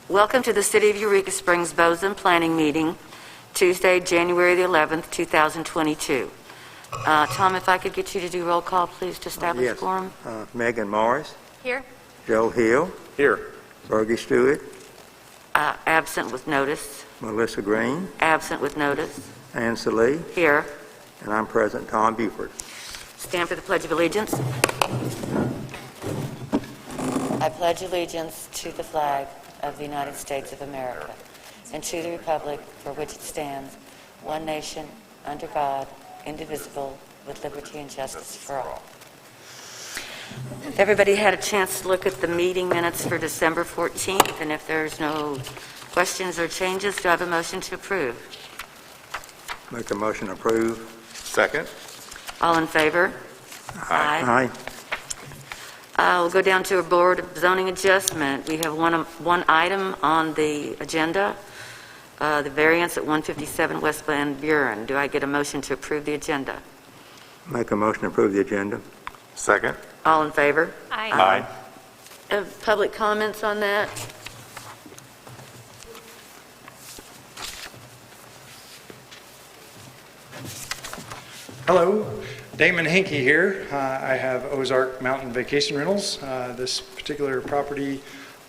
Welcome to the City of Eureka Springs Bozeman Planning Meeting, Tuesday, January the 11th, 2022. Tom, if I could get you to do roll call, please, to establish quorum. Megan Morris. Here. Joe Hill. Here. Fergie Stewart. Absent with notice. Melissa Green. Absent with notice. Ann Salee. Here. And I'm present, Tom Buford. Stand for the Pledge of Allegiance. I pledge allegiance to the flag of the United States of America and to the republic for which it stands, one nation, under God, indivisible, with liberty and justice for all. Everybody had a chance to look at the meeting minutes for December 14th, and if there's no questions or changes, do I have a motion to approve? Make a motion to approve. Second. All in favor? Aye. We'll go down to a Board of Zoning Adjustment. We have one item on the agenda, the variance at 157 West Van Buren. Do I get a motion to approve the agenda? Make a motion to approve the agenda. Second. All in favor? Aye. Public comments on that? Hello, Damon Hinkey here. I have Ozark Mountain Vacation Rentals. This particular property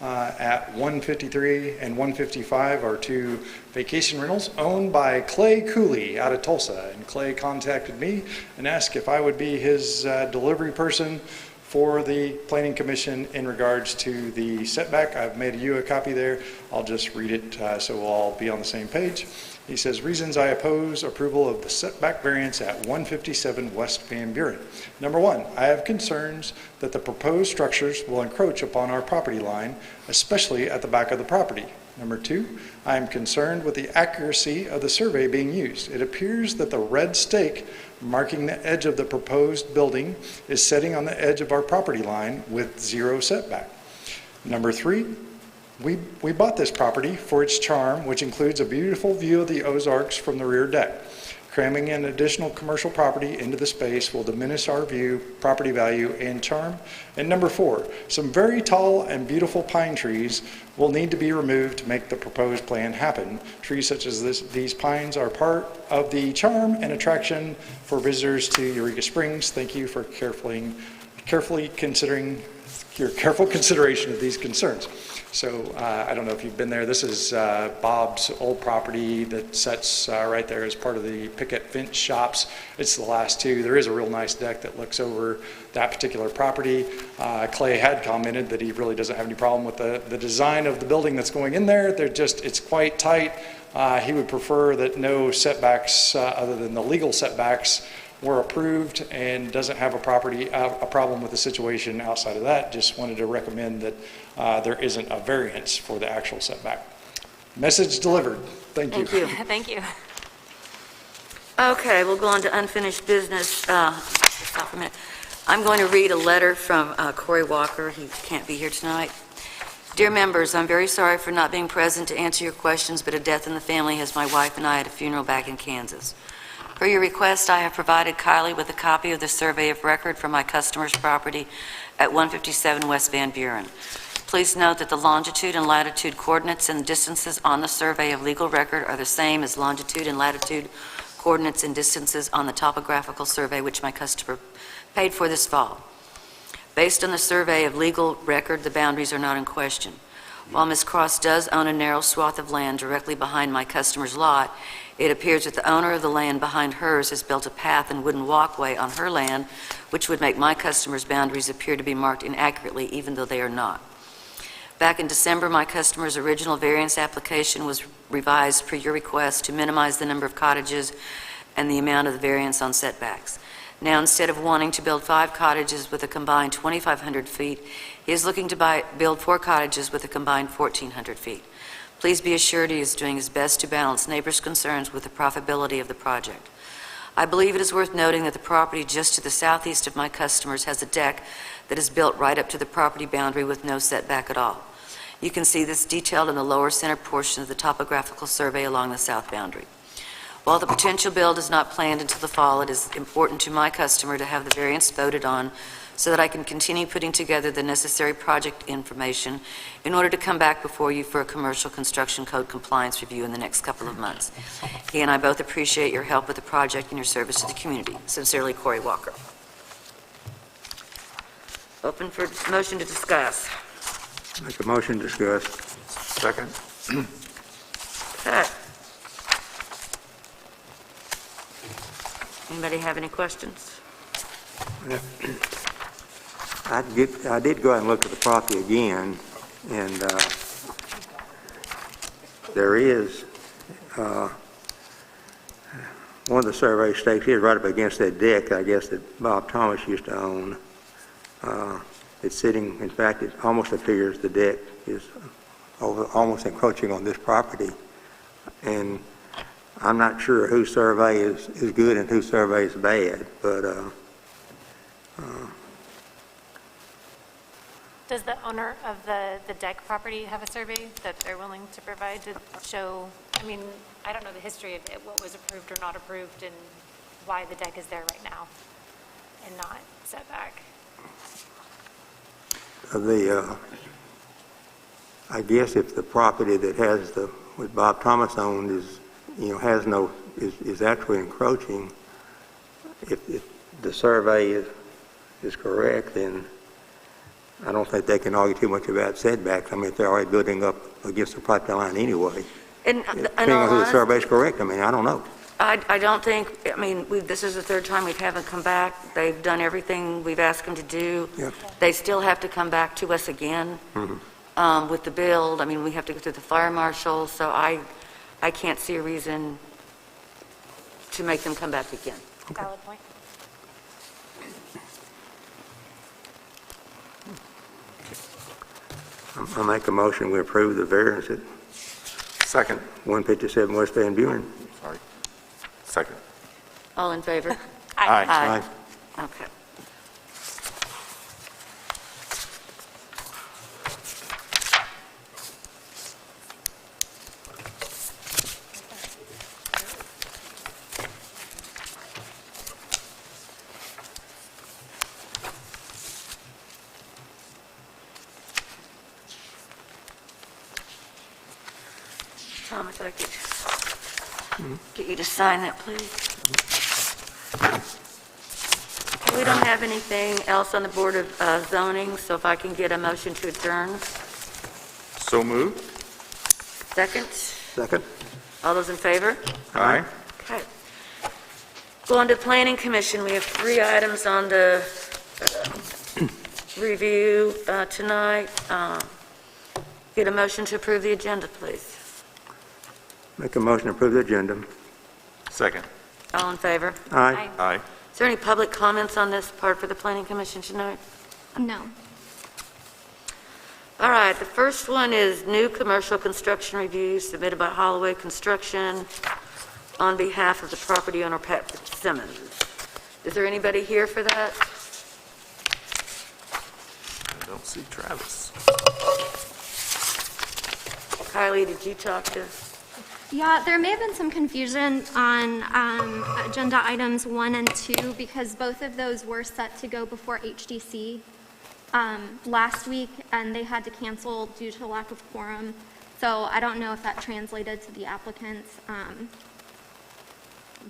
at 153 and 155 are two vacation rentals owned by Clay Cooley out of Tulsa. And Clay contacted me and asked if I would be his delivery person for the Planning Commission in regards to the setback. I've made you a copy there. I'll just read it so we'll all be on the same page. He says, reasons I oppose approval of the setback variance at 157 West Van Buren. Number one, I have concerns that the proposed structures will encroach upon our property line, especially at the back of the property. Number two, I am concerned with the accuracy of the survey being used. It appears that the red stake marking the edge of the proposed building is setting on the edge of our property line with zero setback. Number three, we bought this property for its charm, which includes a beautiful view of the Ozarks from the rear deck. Cramming in additional commercial property into the space will diminish our view, property value, and charm. And number four, some very tall and beautiful pine trees will need to be removed to make the proposed plan happen. Trees such as these pines are part of the charm and attraction for visitors to Eureka Springs. Thank you for carefully considering your careful consideration of these concerns. So I don't know if you've been there. This is Bob's old property that sits right there as part of the Picket Fence shops. It's the last two. There is a real nice deck that looks over that particular property. Clay had commented that he really doesn't have any problem with the design of the building that's going in there. It's quite tight. He would prefer that no setbacks other than the legal setbacks were approved, and doesn't have a problem with the situation outside of that. Just wanted to recommend that there isn't a variance for the actual setback. Message delivered. Thank you. Thank you. Okay, we'll go on to unfinished business. Stop for a minute. I'm going to read a letter from Corey Walker. He can't be here tonight. Dear members, I'm very sorry for not being present to answer your questions, but a death in the family has my wife and I at a funeral back in Kansas. Per your request, I have provided Kylie with a copy of the survey of record for my customer's property at 157 West Van Buren. Please note that the longitude and latitude coordinates and distances on the survey of legal record are the same as longitude and latitude coordinates and distances on the topographical survey which my customer paid for this fall. Based on the survey of legal record, the boundaries are not in question. While Ms. Cross does own a narrow swath of land directly behind my customer's lot, it appears that the owner of the land behind hers has built a path and wooden walkway on her land, which would make my customer's boundaries appear to be marked inaccurately, even though they are not. Back in December, my customer's original variance application was revised per your request to minimize the number of cottages and the amount of the variance on setbacks. Now, instead of wanting to build 5 cottages with a combined 2,500 feet, he is looking to build 4 cottages with a combined 1,400 feet. Please be assured he is doing his best to balance neighbors' concerns with the profitability of the project. I believe it is worth noting that the property just to the southeast of my customers has a deck that is built right up to the property boundary with no setback at all. You can see this detailed in the lower center portion of the topographical survey along the south boundary. While the potential build is not planned until the fall, it is important to my customer to have the variance voted on so that I can continue putting together the necessary project information in order to come back before you for a commercial construction code compliance review in the next couple of months. He and I both appreciate your help with the project and your service to the community. Sincerely, Corey Walker. Open for motion to discuss. Make a motion to discuss. Second. Okay. Anybody have any questions? I did go out and look at the property again, and there is, one of the survey stakes is right up against that deck, I guess, that Bob Thomas used to own. It's sitting, in fact, it almost appears the deck is almost encroaching on this property. And I'm not sure whose survey is good and whose survey is bad, but Does the owner of the deck property have a survey that they're willing to provide to show, I mean, I don't know the history of it, what was approved or not approved, and why the deck is there right now and not set back? I guess if the property that has what Bob Thomas owned is, is actually encroaching, if the survey is correct, then I don't think they can argue too much about setbacks. I mean, if they're already building up against the property line anyway. And Depending on who the survey is correct, I mean, I don't know. I don't think, I mean, this is the third time we haven't come back. They've done everything we've asked them to do. Yeah. They still have to come back to us again with the build. I mean, we have to go through the fire marshal, so I can't see a reason to make them come back again. Valid point. I make a motion, we approve the variance at Second. 157 West Van Buren. Sorry. Second. All in favor? Aye. Okay. Tom, if I could get you to sign that, please. We don't have anything else on the Board of Zoning, so if I can get a motion to adjourn. So moved. Second? Second? All those in favor? Aye. Okay. Go on to Planning Commission. We have 3 items on the review tonight. Get a motion to approve the agenda, please. Make a motion to approve the agenda. Second. All in favor? Aye. Aye. Is there any public comments on this part for the Planning Commission tonight? No. All right, the first one is new commercial construction review submitted by Holloway Construction on behalf of the property owner, Pat Simmons. Is there anybody here for that? I don't see Travis. Kylie, did you talk to? Yeah, there may have been some confusion on agenda items 1 and 2 because both of those were set to go before HDC last week, and they had to cancel due to lack of quorum. So I don't know if that translated to the applicants,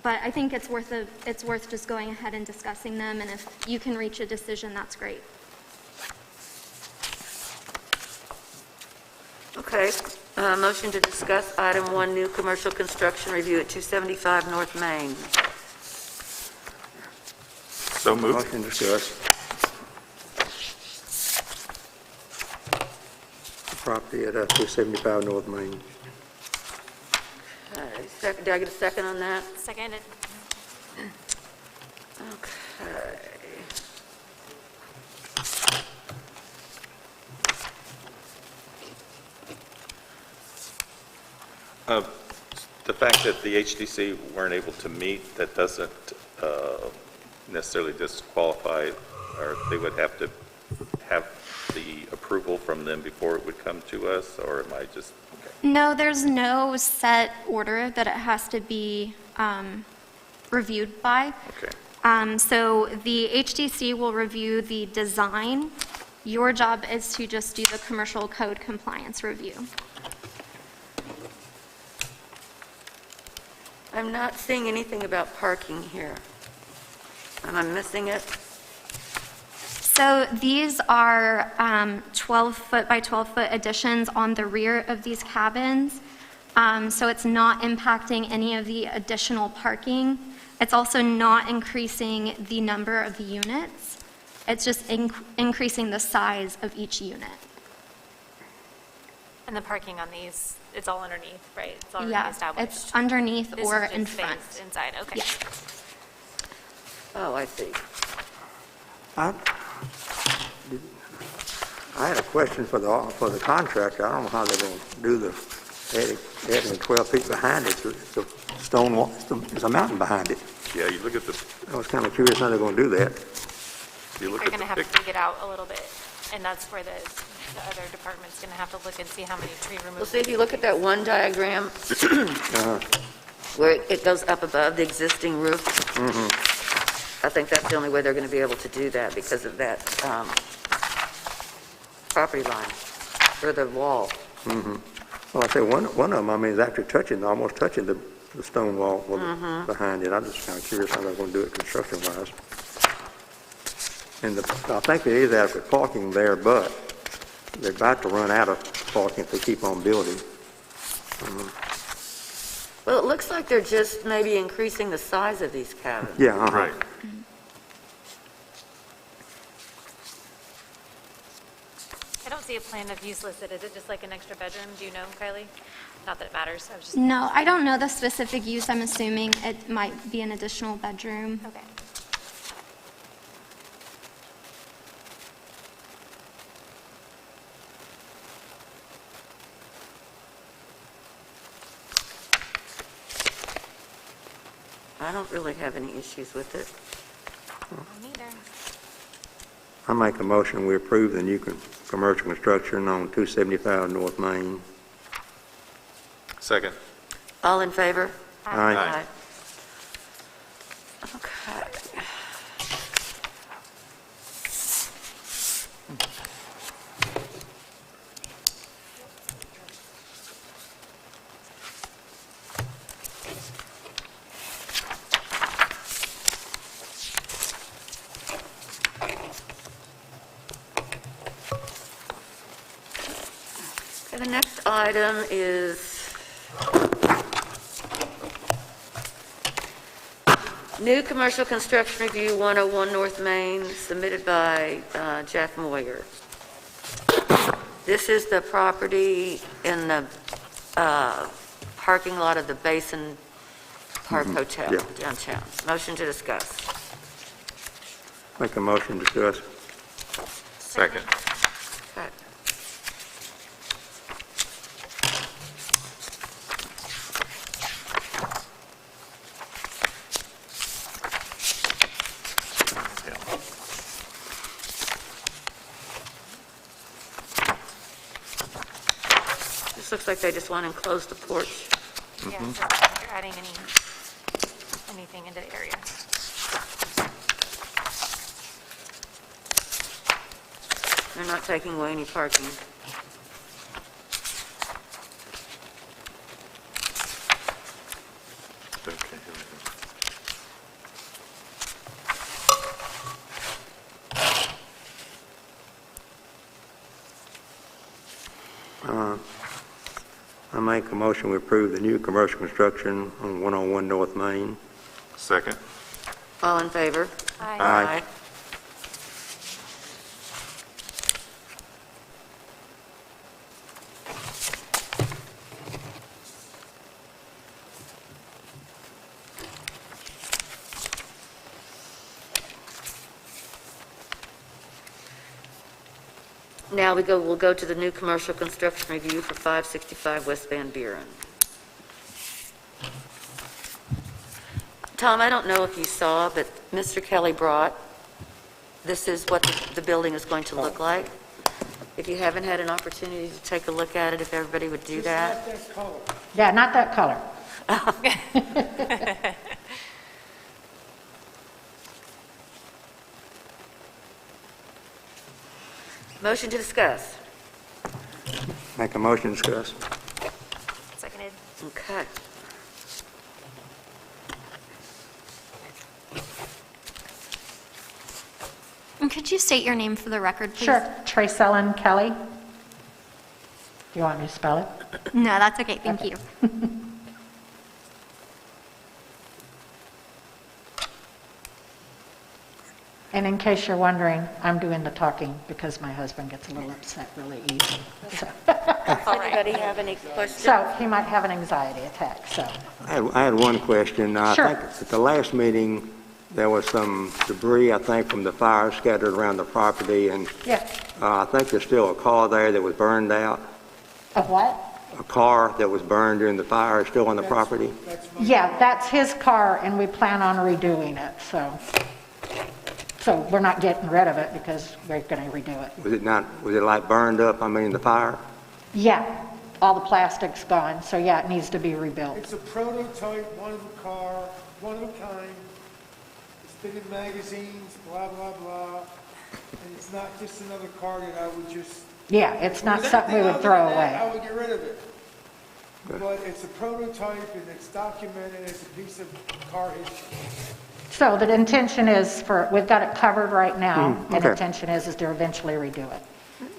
but I think it's worth just going ahead and discussing them, and if you can reach a decision, that's great. Okay, motion to discuss item 1, new commercial construction review at 275 North Main. So moved. Motion discussed. Property at 275 North Main. Second, did I get a second on that? Seconded. Okay. The fact that the HDC weren't able to meet, that doesn't necessarily disqualify, or they would have to have the approval from them before it would come to us, or am I just, okay. No, there's no set order that it has to be reviewed by. Okay. So the HDC will review the design. Your job is to just do the commercial code compliance review. I'm not seeing anything about parking here. Am I missing it? So these are 12-foot by 12-foot additions on the rear of these cabins. So it's not impacting any of the additional parking. It's also not increasing the number of units. It's just increasing the size of each unit. And the parking on these, it's all underneath, right? It's already Yeah, established. it's underneath This or is in just front. spaced inside, okay. Yeah. Oh, I see. I had a question for the contractor. I don't know how they're going to do the adding 12 feet behind it. It's a stone wall. There's a mountain behind it. Yeah, you look at the, I was kind of curious how they're going to do that. you look They're at going to the have to picture. dig it out a little bit, and that's where the other department's going to have to look and see how many tree removals. Well, see, if you look at that one diagram where it goes up above the existing roof, I think that's the only way they're going to be able to do that because of that property line or the wall. Well, I say one of them, I mean, is actually almost touching the stone wall behind it. I'm just kind of curious how they're going to do it construction-wise. And I think there is adequate parking there, but they're about to run out of parking if they keep on building. Well, it looks like they're just maybe increasing the size of these cabins. Yeah, Right. I don't see a plan of use listed. Is it just like an extra bedroom? Do you know, Kylie? Not that it matters. I was just, No, I don't know the specific use. I'm assuming it might be an additional bedroom. okay. I don't really have any issues with it. Neither. I make a motion, we approve the new commercial construction on 275 North Main. Second. All in favor? Aye. Aye. Okay. The next item is new commercial construction review 101 North Main, submitted by Jeff Moyer. This is the property in the parking lot of the Basin Park Hotel yeah. downtown. Motion to discuss. Make a motion to discuss. Second. Okay. This looks like they just want to enclose the porch. Yeah, so if you're adding anything into the area. They're not taking away any parking. Okay, here we go. I make a motion, we approve the new commercial construction on 101 North Main. Second. All in favor? Aye. Now we'll go to the new commercial construction review for 565 West Van Buren. Tom, I don't know if you saw, but Mr. Kelly brought, this is what the building is going to look like. If you haven't had an opportunity to take a look at it, if everybody would do that. Yeah, not that color. Motion to discuss. Make a motion to discuss. Seconded. Okay. And could you state your name for the record, please? Sure. Trace Ellen Kelly. Do you want me to spell it? No, that's okay, thank you. And in case you're wondering, I'm doing the talking because my husband gets a little upset really easy. So, Does anybody have any questions? so he might have an anxiety attack, so. I had one question. Sure. I think at the last meeting, there was some debris, I think, from the fire scattered around the property, and Yeah. I think there's still a car there that was burned out. Of what? A car that was burned during the fire is still on the property. Yeah, that's his car and we plan on redoing it, so. So we're not getting rid of it because we're going to redo it. Was it like burned up, I mean, in the fire? Yeah, all the plastic's gone, so yeah, it needs to be rebuilt. It's a prototype, one of a car, one of a kind. It's been in magazines, blah, blah, blah. And it's not just another car that I would just... Yeah, it's not With something we anything would throw other than that, I away. would get rid of it. Good. But it's a prototype and it's documented as a piece of car history. So the intention is we've got it covered right now, and the okay. intention is to eventually redo it.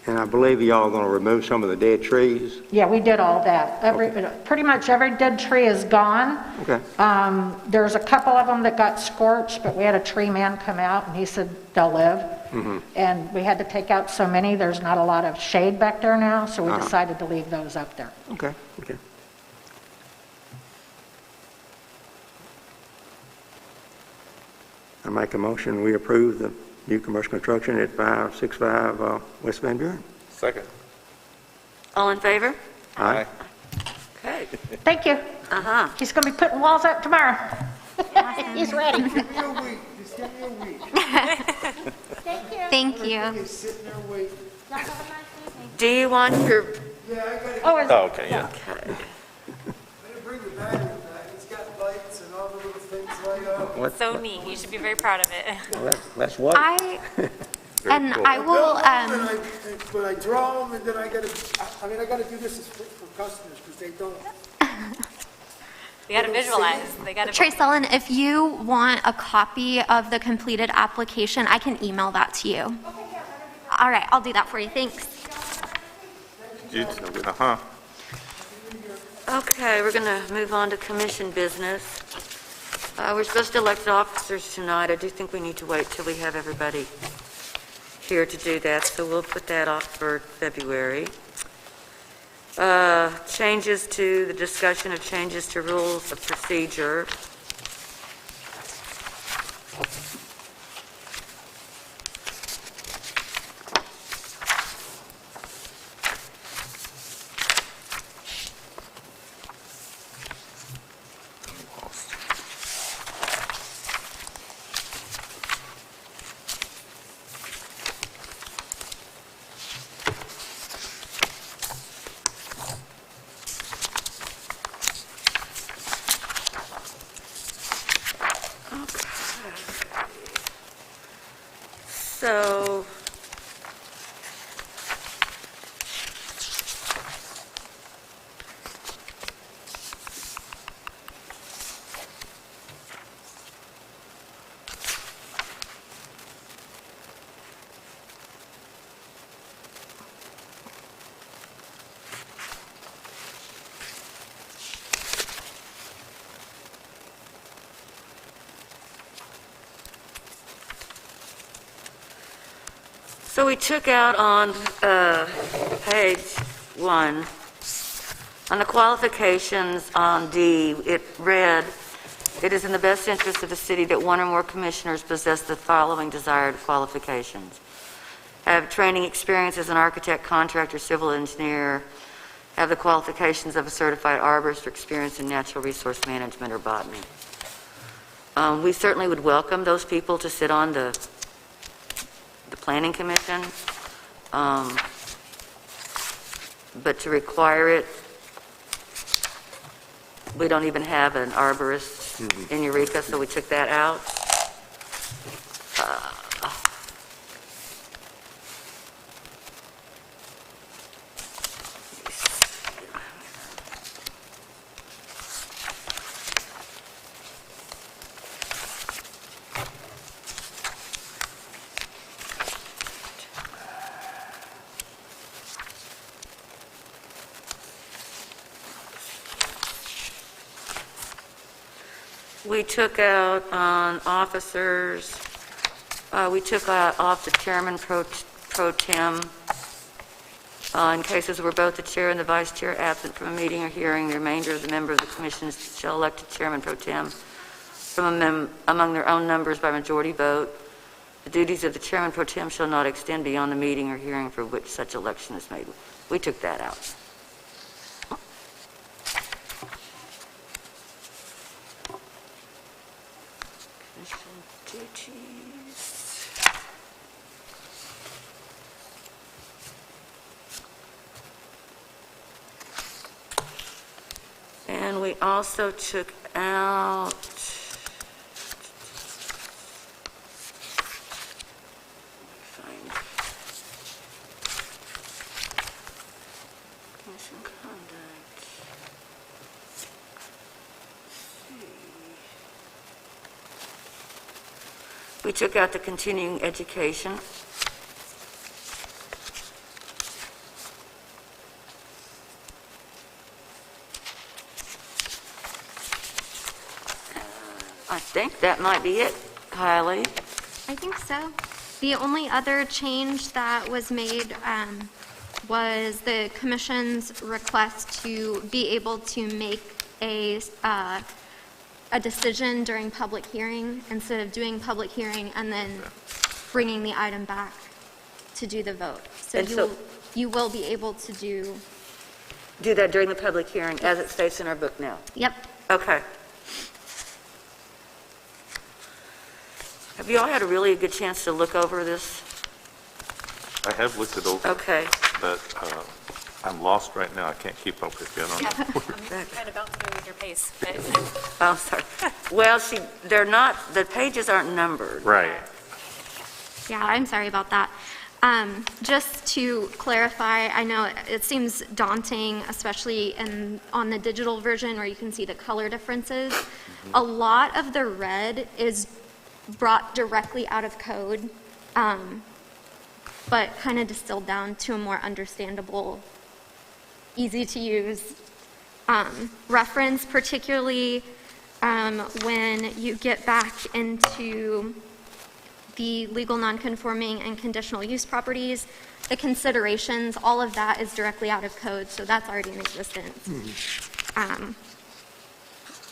And I believe y'all are going to remove some of the dead trees. Yeah, we did all that. Pretty much every dead tree is gone. Okay. There's a couple of them that got scorched, but we had a tree man come out and he said they'll live. And we had to take out so many, there's not a lot of shade back there now, so we decided to leave those up there. Okay, okay. I make a motion, we approve the new commercial construction at 565 West Van Buren. Second. All in favor? Aye. Okay. Thank you. Uh-huh. He's going to be putting walls up tomorrow. He's ready. Give me a week, just give me a week. Thank you. It's sitting there waiting. Do you want your, Yeah, I gotta, Oh, Oh, okay, yeah. okay. I gotta bring the battery back. It's got lights and all the little things light up. So neat, you should be very proud of it. That's what? I will, But I draw them and then I gotta do this for customers because they don't. They gotta visualize, they gotta. Trace Ellen, if you want a copy of the completed application, I can email that to you. All right, I'll do that for you, thanks. Uh-huh. Okay, we're going to move on to commission business. We're supposed to elect officers tonight. I do think we need to wait till we have everybody here to do that, so we'll put that off for February. Changes to the discussion of changes to rules of procedure. So, So we took out on page 1, on the qualifications on D, it read, "It is in the best interest of the city that one or more commissioners possess the following desired qualifications. Have training experience as an architect, contractor, civil engineer, have the qualifications of a certified arborist, or experience in natural resource management or botany." We certainly would welcome those people to sit on the Planning Commission, but to require it, we don't even have an arborist in Eureka, so we took that out. We took out on officers, we took out off the chairman pro tem. In cases where both the chair and the vice chair are absent from a meeting or hearing, the remainder of the member of the commission shall elect a chairman pro tem from among their own numbers by majority vote. The duties of the chairman pro tem shall not extend beyond the meeting or hearing for which such election is made. We took that out. Commission duties. And we also took out, commission conduct. We took out the continuing education. I think that might be it, Kylie. I think so. The only other change that was made was the commission's request to be able to make a decision during public hearing instead of doing public hearing and then bringing the item back to do the vote. And You will be able to do, that during the public hearing, as it states in our book now. yep. Okay. Have you all had a really good chance to look over this? I have looked it over, Okay. but I'm lost right now. I can't keep up with you. I don't know. I'm trying to bounce through with your pace, but Oh, sorry. Well, they're not, the pages aren't numbered. Right. Yeah, I'm sorry about that. Just to clarify, I know it seems daunting, especially on the digital version where you can see the color differences. A lot of the red is brought directly out of code, but kind of distilled down to a more understandable, easy to use reference, particularly when you get back into the legal nonconforming and conditional use properties, the considerations, all of that is directly out of code, so that's already in existence.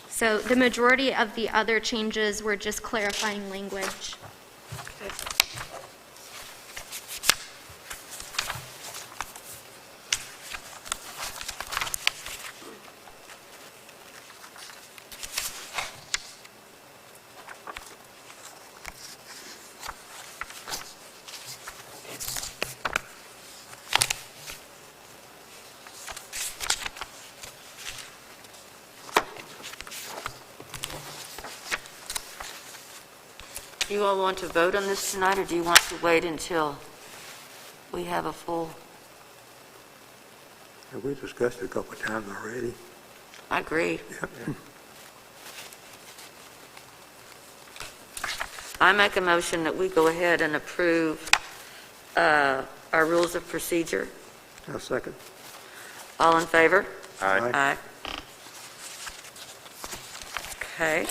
So the majority of the other changes were just clarifying language. Do you all want to vote on this tonight, or do you want to wait until we have a full? Have we discussed it a couple of times already? I agree. Yeah. I make a motion that we go ahead and approve our rules of procedure. I'll second. All in favor? Aye. Aye. Okay.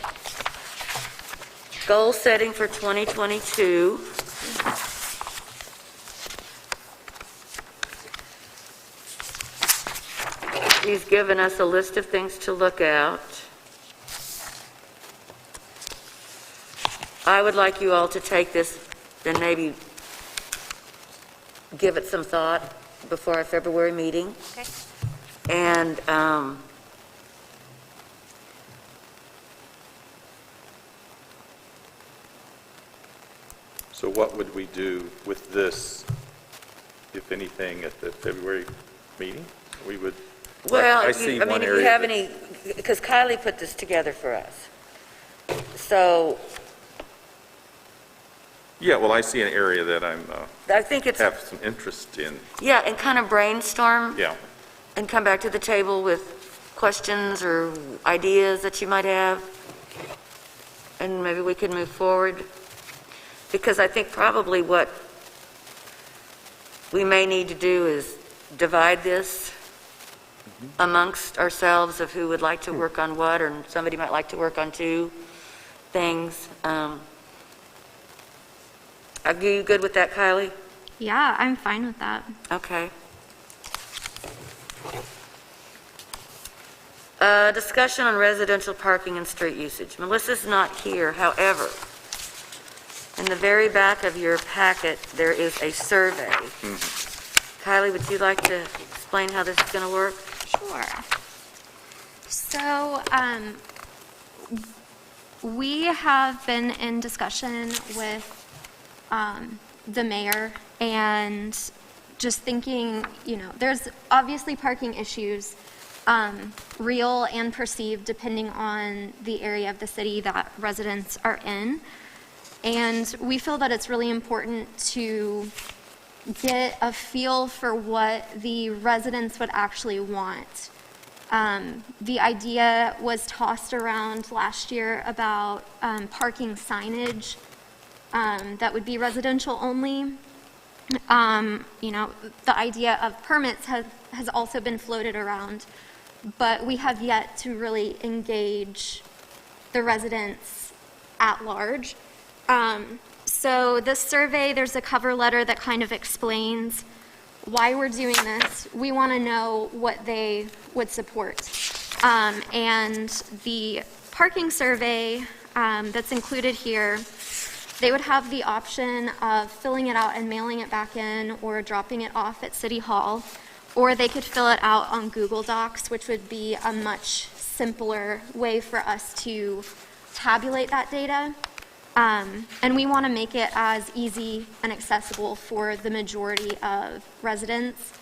Goal setting for 2022. He's given us a list of things to look at. I would like you all to take this and maybe give it some thought before our February meeting. okay. And So what would we do with this, if anything, at the February meeting? We would, well, I if see you, I one mean, if you area have that- any, because Kylie put this together for us. So yeah, well, I see an area that I'm, I think it's, have some interest in, yeah, and kind of brainstorm yeah. and come back to the table with questions or ideas that you might have. And maybe we can move forward. Because I think probably what we may need to do is divide this amongst ourselves of who would like to work on what, or somebody might like to work on two things. Are you good with that, Kylie? Yeah, I'm fine with that. Okay. Discussion on residential parking and street usage. Melissa's not here, however, in the very back of your packet, there is a survey. Kylie, would you like to explain how this is going to work? Sure. So, we have been in discussion with the mayor and just thinking, there's obviously parking issues, real and perceived, depending on the area of the city that residents are in. And we feel that it's really important to get a feel for what the residents would actually want. The idea was tossed around last year about parking signage that would be residential only. The idea of permits has also been floated around, but we have yet to really engage the residents at large. So this survey, there's a cover letter that kind of explains why we're doing this. We want to know what they would support. And the parking survey that's included here, they would have the option of filling it out and mailing it back in or dropping it off at City Hall, or they could fill it out on Google Docs, which would be a much simpler way for us to tabulate that data. And we want to make it as easy and accessible for the majority of residents.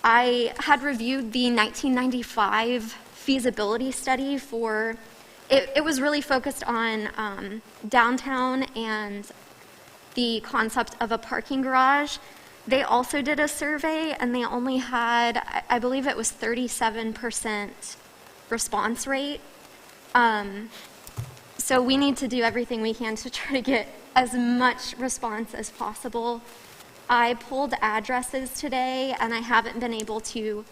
I had reviewed the 1995 feasibility study for, it was really focused on downtown and the concept of a parking garage. They also did a survey, and they only had, I believe it was 37% response rate. So we need to do everything we can to try to get as much response as possible. I pulled addresses today, and I haven't been able to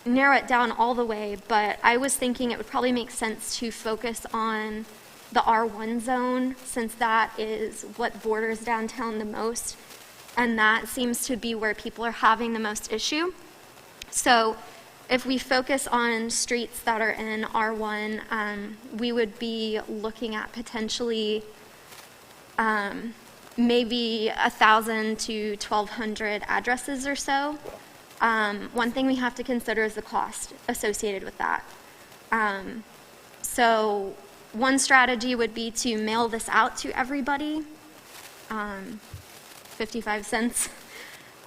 narrow it down all the way, but I was thinking it would probably make sense to focus on the R1 zone, since that is what borders downtown the most, and that seems to be where people are having the most issue. So if we focus on streets that are in R1, we would be looking at potentially maybe 1,000 to 1,200 addresses or so. One thing we have to consider is the cost associated with that. So one strategy would be to mail this out to everybody, 55 cents,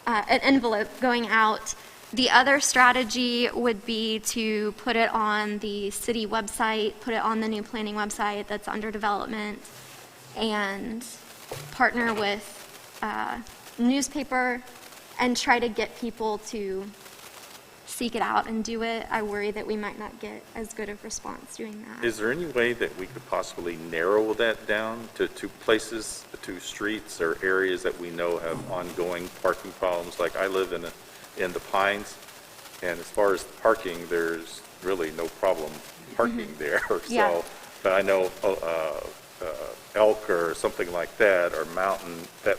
an envelope going out. The other strategy would be to put it on the city website, put it on the new planning website that's under development, and partner with newspaper and try to get people to seek it out and do it. I worry that we might not get as good of response doing that. Is there any way that we could possibly narrow that down to places, to streets or areas that we know have ongoing parking problems? Like I live in the Pines, and as far as parking, there's really no problem parking there. Yeah. So, but I know Elk or something like that, or Mountain, that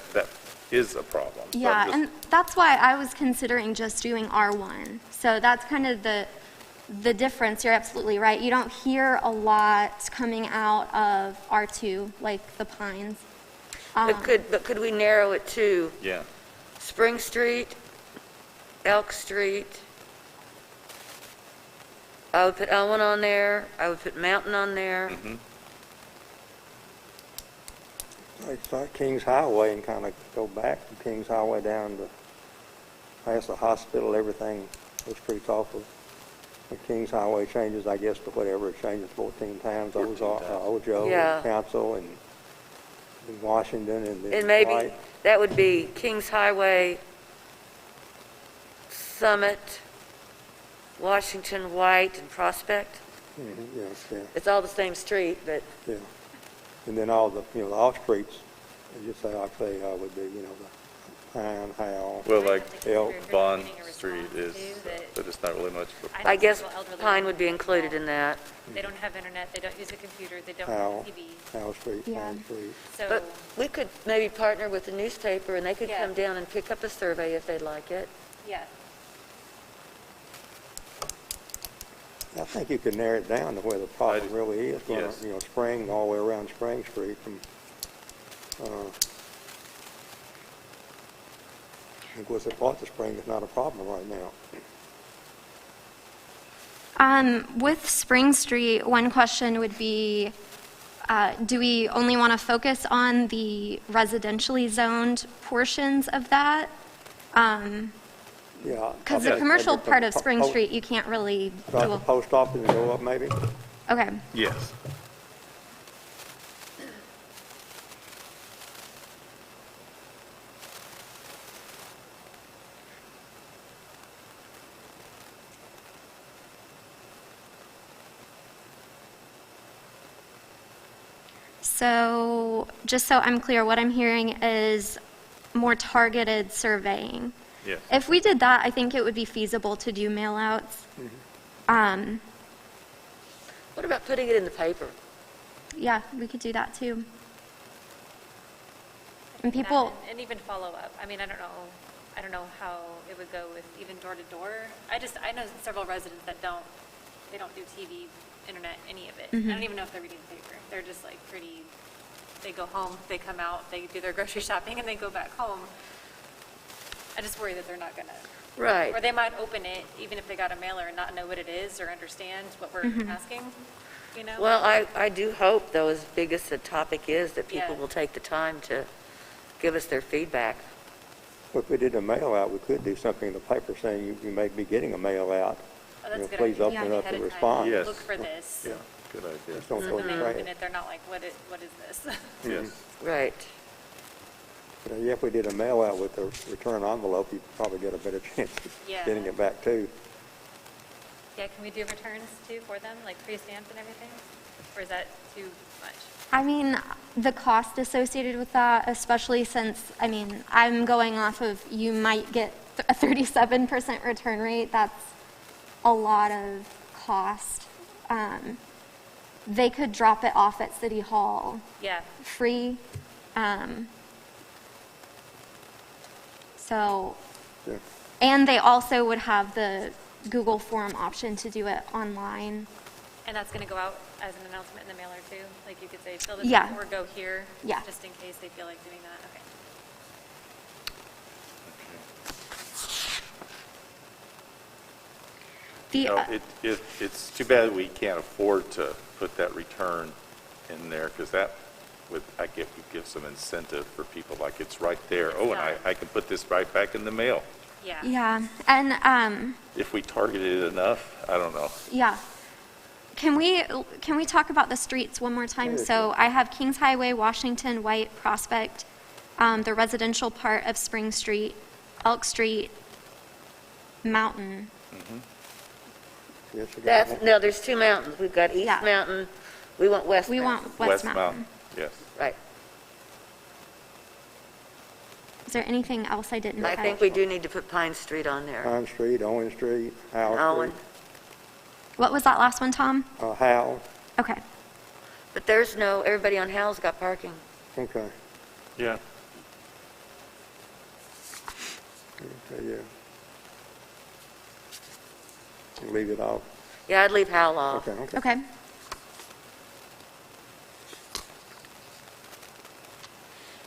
is a problem. So Yeah, and that's why I was considering just doing R1. So that's kind of the difference. You're absolutely right. You don't hear a lot coming out of R2, like the Pines. But could we narrow it to yeah. Spring Street, Elk Street? I would put Elwyn on there. I would put Mountain on there. Mm-hmm. It's like Kings Highway, and kind of go back from Kings Highway down to past the hospital. Everything looks pretty awful. The Kings Highway changes, I guess, to whatever it changes 14 times. 14 times. Ojo, Yeah. Council, and Washington, and then And maybe White. that would be Kings Highway, Summit, Washington, White, and Prospect. Yes, yeah, It's all the same street, but yeah. And then all the, the off streets, just say, like say, would be, the Pine, Howell. Well, like Elk Vaughn Street is, but it's not really much. I guess Pine would be included in that. They don't have internet, they don't use a computer, they don't Howell, have TV. Howell Street, Yeah. Pine Street. So, But we could maybe partner with the newspaper, and they could Yeah. come down and pick up a survey if they'd like it. yeah, I think you could narrow it down to where the problem really is, going, Yes. Spring, all the way around Spring Street from, of course, the part of Spring is not a problem right now. With Spring Street, one question would be, do we only want to focus on the residentially zoned portions of that? Yeah. Because the commercial part of Spring Street, you can't really do Right, the a... post office and go up maybe? Okay. Yes. So, just so I'm clear, what I'm hearing is more targeted surveying. Yes. If we did that, I think it would be feasible to do mail-outs. What about putting it in the paper? Yeah, we could do that too. And that people, and even follow up. I mean, I don't know how it would go with even door to door. I know several residents that they don't do TV, internet, any of it. I don't even know if they're reading the paper. They're just like they go home, they come out, they do their grocery shopping, and they go back home. I just worry that they're not gonna. Right. Or they might open it, even if they got a mailer, and not know what it is or understand what we're asking, you know? Well, I do hope, though, as big as the topic is, that people Yeah. will take the time to give us their feedback. If we did a mail out, we could do something in the paper saying you may be getting a mail out. Oh, that's a good Please idea. open it up Ahead and of time. respond. Yes. Look for this. Yeah, good idea. Just don't So go when they straight. open it, they're not like, what is this? Yes. Right. Yeah, if we did a mail out with a return envelope, you'd probably get a better chance of Yeah. getting it back too. Yeah, can we do returns too for them, like pre-stamped and everything? Or is that too much? I mean, the cost associated with that, especially since, I mean, I'm going off of you might get a 37% return rate. That's a lot of cost. They could drop it off at City Hall Yeah, free. So, Yeah. and they also would have the Google form option to do it online. and that's gonna go out as an announcement in the mailer too? Like you could say, fill this Yeah. out or go here? Yeah. Just in case they feel like doing that, okay. The, You know, it's too bad we can't afford to put that return in there, because that would, would give some incentive for people, like it's right there. Oh, and I can put this right back in the mail. Yeah. yeah, and If we targeted it enough, I don't know. yeah. Can we talk about the streets one more time? So I have Kings Highway, Washington, White, Prospect, the residential part of Spring Street, Elk Street, Mountain. Yes, you got one. No, there's two mountains. We've got East Yeah. Mountain, we want West We Mountain. want West Mountain. Yes. Right. Is there anything else I didn't? I think we do need to put Pine Street on there. Pine Street, Owen Street, Howell Owen. Street, What was that last one, Tom? Howell, Okay. But there's everybody on Howell's got parking. okay, Yeah. okay, yeah. Leave it off, Yeah, I'd leave Howell off. okay, okay. Okay.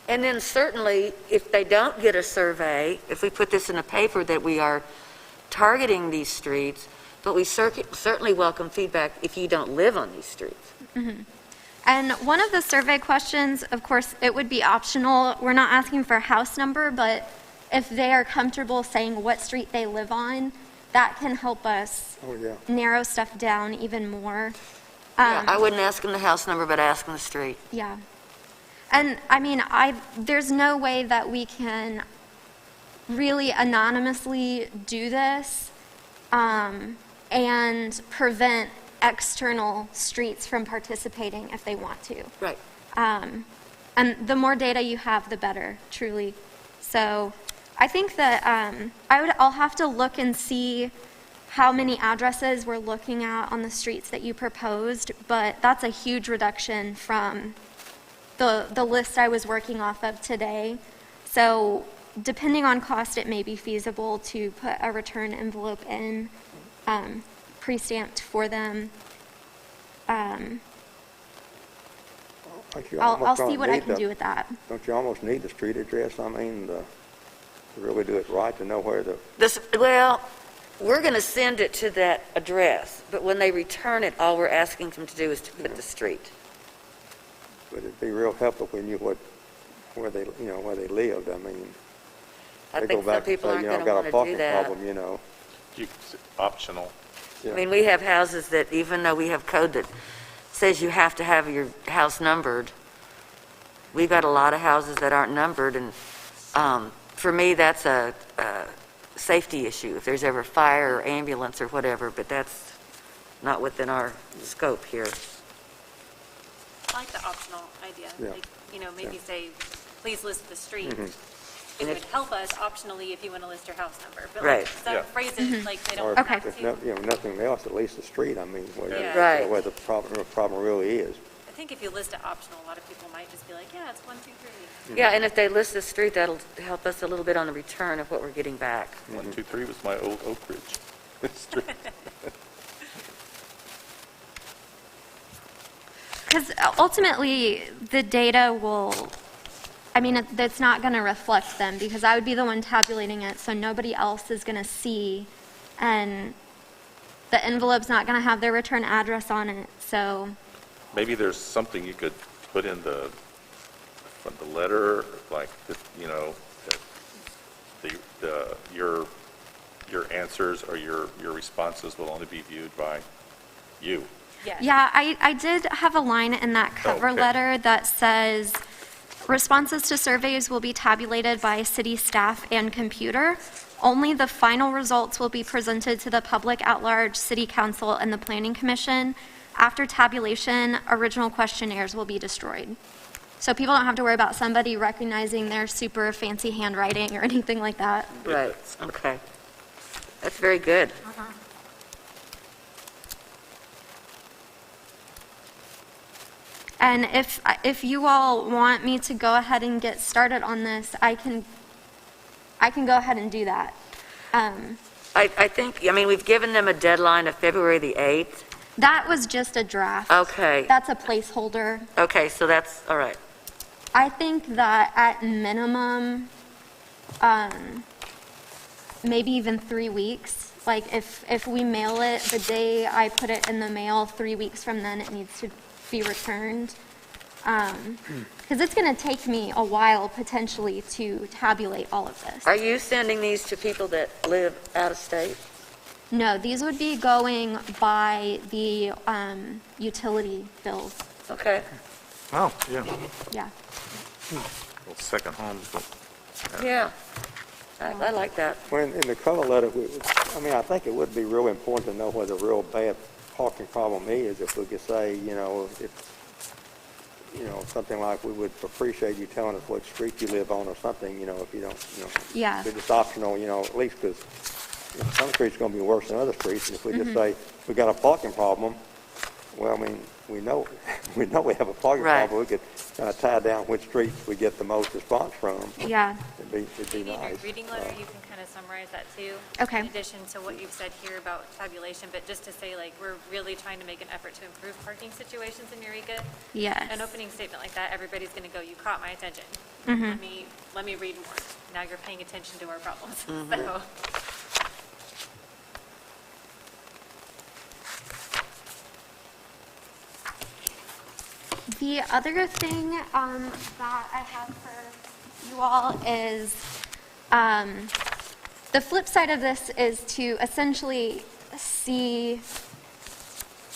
And then certainly, if they don't get a survey, if we put this in a paper that we are targeting these streets, but we certainly welcome feedback if you don't live on these streets. And one of the survey questions, of course, it would be optional. We're not asking for a house number, but if they are comfortable saying what street they live on, that can help us Oh, yeah. narrow stuff down even more. Yeah, I wouldn't ask them the house number, but ask them the street. Yeah. And I mean, there's no way that we can really anonymously do this and prevent external streets from participating if they want to. Right. And the more data you have, the better, truly. So I think that I'll have to look and see how many addresses we're looking at on the streets that you proposed, but that's a huge reduction from the list I was working off of today. So depending on cost, it may be feasible to put a return envelope in, pre-stamped for them. Don't you I'll almost see don't what I need can do with that. Don't you almost need the street address? I mean, to really do it right, to know where the, Well, we're going to send it to that address, but when they return it, all we're asking them to do is to put the street. but it'd be real helpful if we knew where they lived. I mean, I they think go back some people and say, aren't you know, going I've to got a want to parking do that. problem, Optional. Yeah. I mean, we have houses that, even though we have code that says you have to have your house numbered, we've got a lot of houses that aren't numbered, and for me, that's a safety issue, if there's ever fire or ambulance or whatever, but that's not within our scope here. I like the optional idea. Yeah. Like, maybe say, please list the street. It And would if- help us optionally if you want to list your house number. But Right. like, some Yeah. phrases, like, they Or don't Okay. have if to. nothing else, at least the street, I mean, Yeah. Right. where the problem really is. I think if you list it optional, a lot of people might just be like, yeah, it's 1, 2, 3. Yeah, and if they list the street, that'll help us a little bit on the return of what we're getting back. 1, 2, 3 was my old Oak Ridge street. Because ultimately, the data will, it's not going to reflect them, because I would be the one tabulating it, so nobody else is going to see, and the envelope's not going to have their return address on it, so, Maybe there's something you could put in from the letter, like, that your answers or your responses will only be viewed by you. Yeah. yeah, I did have a line in that cover Okay. letter that says, responses to surveys will be tabulated by city staff and computer. Only the final results will be presented to the public at large, city council, and the planning commission. After tabulation, original questionnaires will be destroyed. So people don't have to worry about somebody recognizing their super fancy handwriting or anything like that. Right, okay. That's very good. And if you all want me to go ahead and get started on this, I can go ahead and do that. I think, we've given them a deadline of February the 8th. That was just a draft. Okay, That's a placeholder. okay, so that's, all right. I think that at minimum, maybe even 3 weeks. Like if we mail it the day I put it in the mail, 3 weeks from then it needs to be returned. Because it's going to take me a while potentially to tabulate all of this. Are you sending these to people that live out of state? No, these would be going by the utility bills. Okay. Oh, yeah. Yeah. Well, second homes, but Yeah, I like that. When in the cover letter, I think it would be real important to know where the real bad parking problem is. If we could say, something like, we would appreciate you telling us what street you live on or something, if you don't, Yeah. if it's optional, at least, because some streets are going to be worse than other streets. And if we just say, we got a parking problem, well, we know we have a parking Right. problem. We could kind of tie down which streets we get the most response from. Yeah. It'd be Maybe in your nice. reading letter, you can kind of summarize that too. Okay. In addition to what you've said here about tabulation, but just to say, like, we're really trying to make an effort to improve parking situations in Eureka. Yes. An opening statement like that, everybody's going to go, you caught my attention. Let me read more. Now you're paying attention to our problems. So, The other thing that I have for you all is, the flip side of this is to essentially see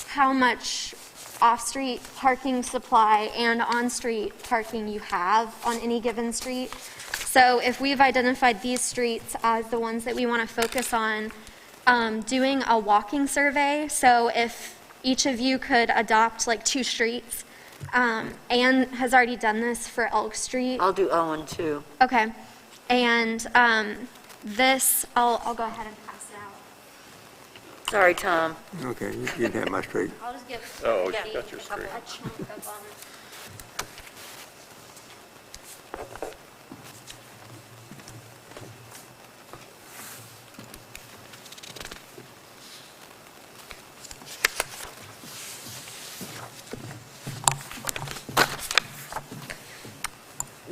how much off-street parking supply and on-street parking you have on any given street. So if we've identified these streets as the ones that we want to focus on, doing a walking survey, so if each of you could adopt like 2 streets, Anne has already done this for Elk Street. I'll do Owen too. Okay. And this, I'll go ahead and pass it out. Sorry, Tom. Okay, you can have my street. I'll just give Oh, you Debbie got your street. a chunk of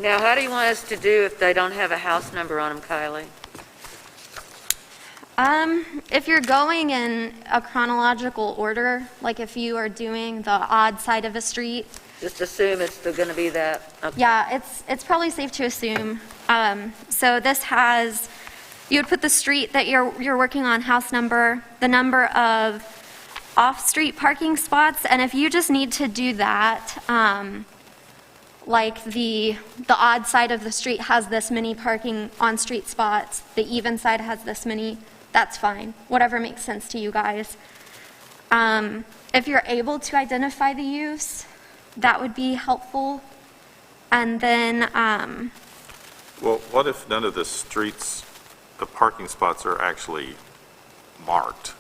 Now, how do you want us to do if they don't have a house number on them, Kylie? If you're going in a chronological order, like if you are doing the odd side of a street, Just assume it's still going to be that? Okay. yeah, it's probably safe to assume. So this has, you would put the street that you're working on, house number, the number of off-street parking spots, and if you just need to do that, like the odd side of the street has this many parking on-street spots, the even side has this many, that's fine. Whatever makes sense to you guys. If you're able to identify the use, that would be helpful. And then, Well, what if none of the streets, the parking spots are actually marked?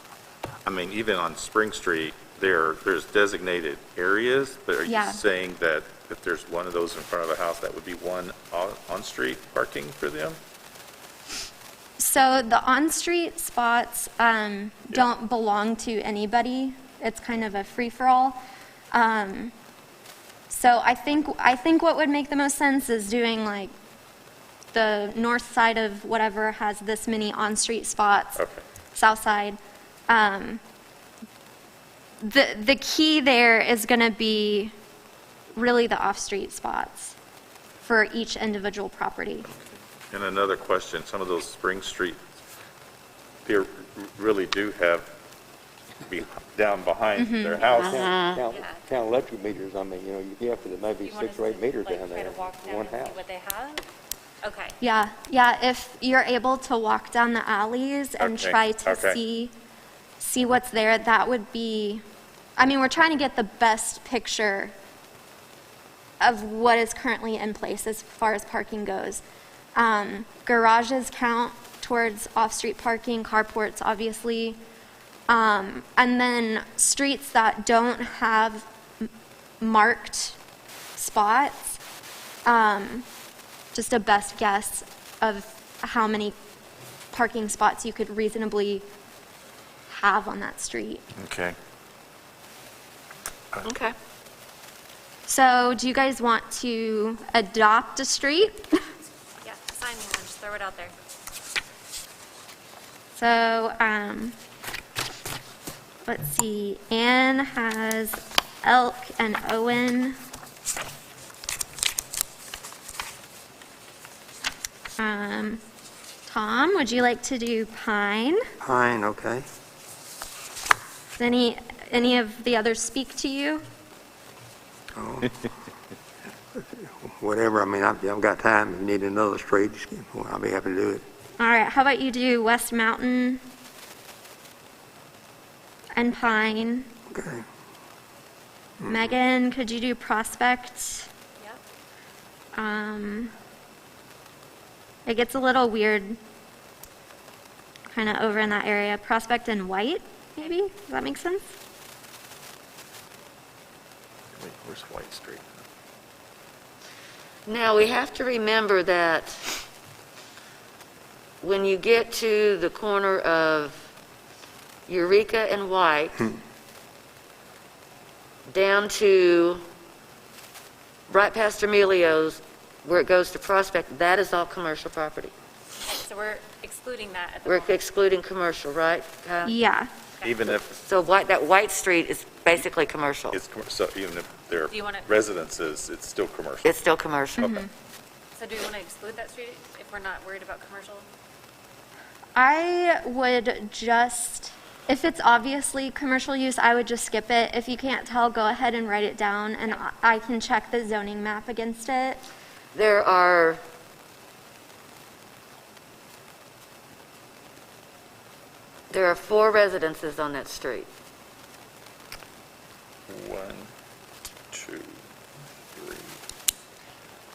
I mean, even on Spring Street, there's designated areas, but are you Yeah. saying that if there's one of those in front of a house, that would be one on-street parking for them? so the on-street spots don't belong to anybody. It's kind of a free-for-all. So I think what would make the most sense is doing like the north side of whatever has this many on-street spots, Okay. south side. The key there is going to be really the off-street spots for each individual property. And another question, some of those Spring Street, they really do have down behind their house. Town electric meters, I mean, you have to maybe You want 6 us or 8 to, meters like, down try there, to walk down one and see house. what they have? Okay. Yeah, if you're able to walk down the alleys and Okay, try to okay. see what's there, that would be, I mean, we're trying to get the best picture of what is currently in place as far as parking goes. Garages count towards off-street parking, carports, obviously. And then streets that don't have marked spots, just a best guess of how many parking spots you could reasonably have on that street. Okay. Okay. So do you guys want to adopt a street? Yeah, sign me one, just throw it out there. So, let's see, Anne has Elk and Owen. Tom, would you like to do Pine? Pine, okay. Does any of the others speak to you? Oh. Whatever, I mean, I've got time. If you need another street, I'll be happy to do it. All right, how about you do West Mountain and Pine? Okay. Megan, could you do Prospect? Yep. It gets a little weird kind of over in that area. Prospect and White, maybe? Does that make sense? Wait, where's White Street? Now, we have to remember that when you get to the corner of Eureka and White, down to right past Emilio's, where it goes to Prospect, that is all commercial property. So we're excluding that at the We're moment. excluding commercial, right? Kyle? Yeah. Even if So that White Street is basically commercial. so even if they're Do you wanna- residences, it's still commercial. It's still commercial. Okay. So do we want to exclude that street if we're not worried about commercial? I would just, if it's obviously commercial use, I would just skip it. If you can't tell, go ahead and write it down, and I can check the zoning map against it. There are There are 4 residences on that street. 1, 2, 3,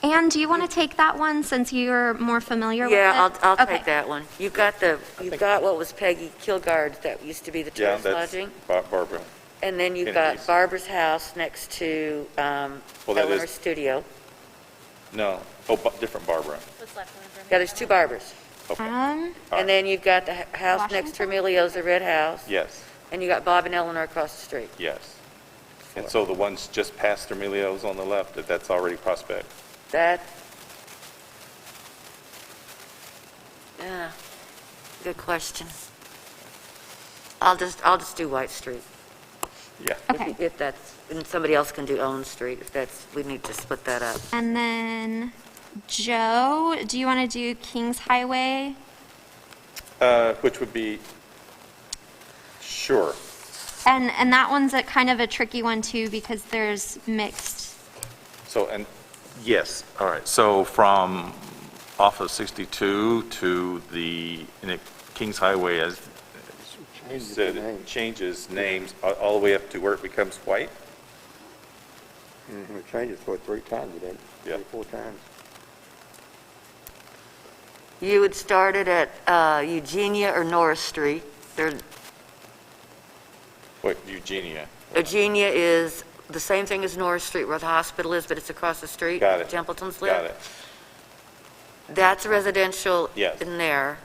Anne, do you want to take that one since you're more familiar with it? Yeah, I'll Okay. take that one. You've got what was Peggy Kilgard's, that used to be the Yeah, tourist that's lodging? Barbara. And then you've Kennedy's. got Barbara's house next to that Eleanor's is- studio. No, different Barbara. What's left over? Yeah, there's two Barbers. Okay. Um, All right. And then you've got the house next to Washington? Emilio's, the red house. Yes, And you got Bob and Eleanor across the street. yes. And so the ones just past Emilio's on the left, that's already Prospect? That, yeah, good question. I'll just do White Street. Yeah. okay. If that's, and somebody else can do Owen Street, if that's, we need to split that up. And then, Joe, do you want to do Kings Highway? Which would be, sure. And that one's a kind of a tricky one too because there's mixed. So, and, yes, all right. So from off of 62 to Kings Highway, as you Changes the said, name. it changes names all the way up to where it becomes white? It changes for 3 times, it Yeah. 4 times. You would start it at Eugenia or Norris Street. What, Eugenia? Eugenia is the same thing as Norris Street where the hospital is, but it's across the street. Got it. Templeton's live. Got it. That's residential Yes. in there.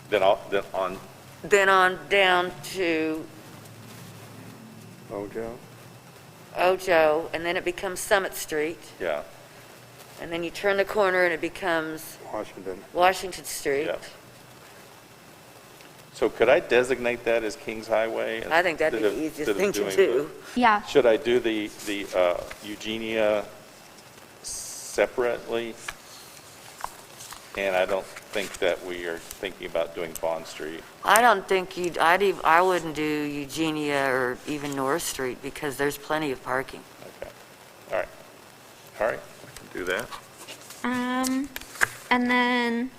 Then on, Then on down to Ojo? Ojo, and then it becomes Summit Street. yeah, And then you turn the corner and it becomes Washington. Washington Street. yes. So could I designate that as Kings Highway? I think that'd be the instead easiest of thing to doing do. Yeah. Should I do the Eugenia separately? And I don't think that we are thinking about doing Bond Street. I don't think I wouldn't do Eugenia or even North Street because there's plenty of parking. Okay, all right, all right, I can do that. And then,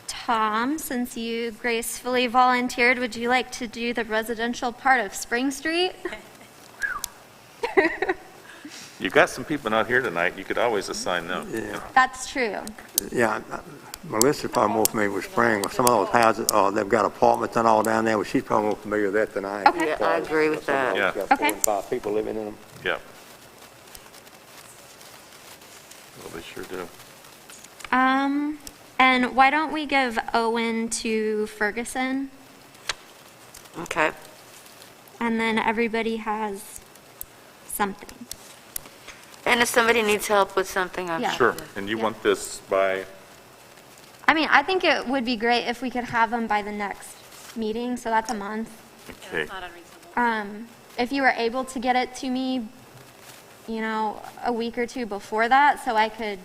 Tom, since you gracefully volunteered, would you like to do the residential part of Spring Street? You've got some people out here tonight, you could always assign them. Yeah. That's true. Yeah, Melissa's probably more familiar with Spring, with some of those houses, they've got apartments and all down there, but she's probably more familiar with that than I am. Okay. Yeah, I agree with Some of that. those Yeah. got 4 Okay. and 5 people living in them. Yeah. Well, they sure do. And why don't we give Owen to Ferguson? Okay. And then everybody has something. And if somebody needs help with something, I'm Yeah. Sure, and you Yeah. want this by, I mean, I think it would be great if we could have them by the next meeting, so that's a month. okay, It's not unreasonable. If you were able to get it to me, you know, a week or two before that, so I could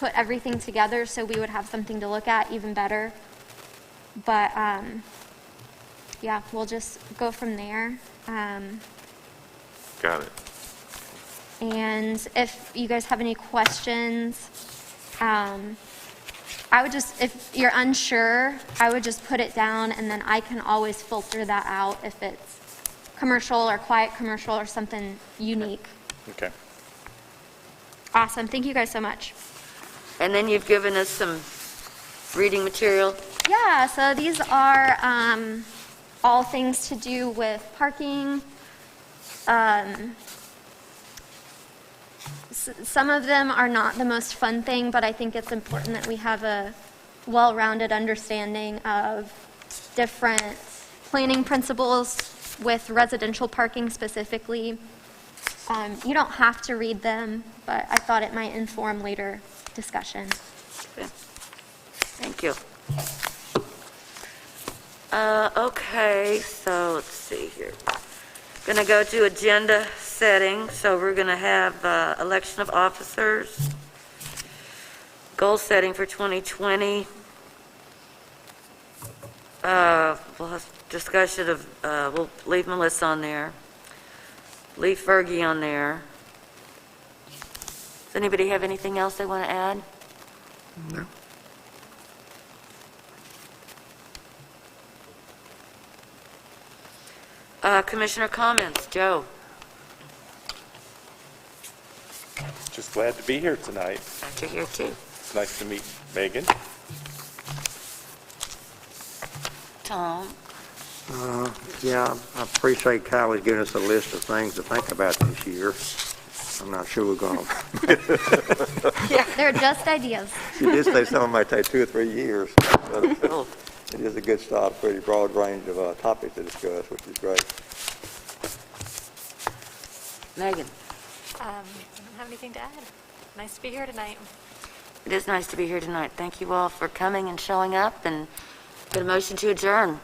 put everything together so we would have something to look at, even better. But, yeah, we'll just go from there. got it. And if you guys have any questions, I would just, if you're unsure, I would just put it down and then I can always filter that out if it's commercial or quiet commercial or something unique. Okay, Awesome. Thank you guys so much. And then you've given us some reading material. Yeah, so these are all things to do with parking. Some of them are not the most fun thing, but I think it's important that we have a well-rounded understanding of different planning principles with residential parking specifically. You don't have to read them, but I thought it might inform later discussion. Thank you. Okay, so let's see here. Going to go to agenda setting. So we're going to have election of officers, goal setting for 2020. We'll have discussion of, we'll leave Melissa on there, leave Fergie on there. Does anybody have anything else they want to add? No. Commissioner comments, Joe. Just glad to be here tonight. Glad you're here, too. It's nice to meet Megan. Tom? Yeah, I appreciate Kylie's giving us a list of things to think about this year. I'm not sure we're going to. They're just ideas. She did say some of them might take 2 or 3 years. But Oh, it is a good start, a pretty broad range of topics to discuss, which is great. Megan? I don't have anything to add. Nice to be here tonight. It is nice to be here tonight. Thank you all for coming and showing up, and get a motion to adjourn.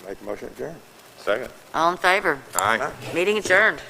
Make a motion to adjourn. Second. All in favor? Aye. Meeting adjourned.